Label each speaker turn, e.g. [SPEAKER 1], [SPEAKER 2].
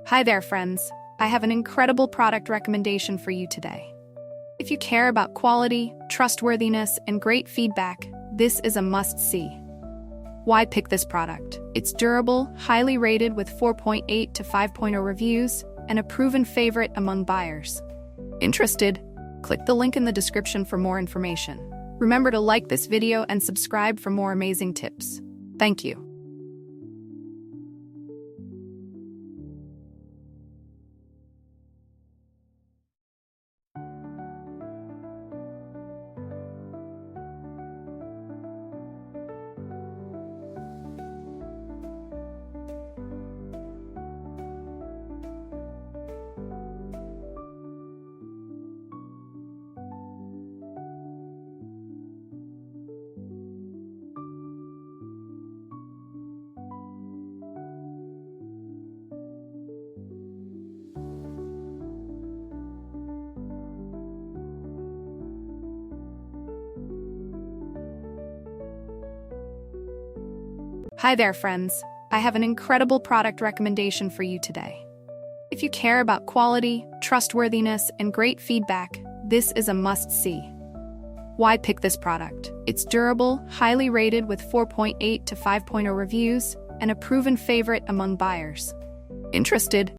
[SPEAKER 1] Hi there, friends. I have an incredible product recommendation for you today. If you care about quality, trustworthiness, and great feedback, this is a must-see. Why pick this product? It's durable, highly rated with 4.8 to 5.0 reviews, and a proven favorite among buyers. Interested? Click the link in the description for more information. Remember to like this video and subscribe for more amazing tips. Thank you. Hi there, friends. I have an incredible product recommendation for you today. If you care about quality, trustworthiness, and great feedback, this is a must-see. Why pick this product? It's durable, highly rated with 4.8 to 5.0 reviews, and a proven favorite among buyers. Interested?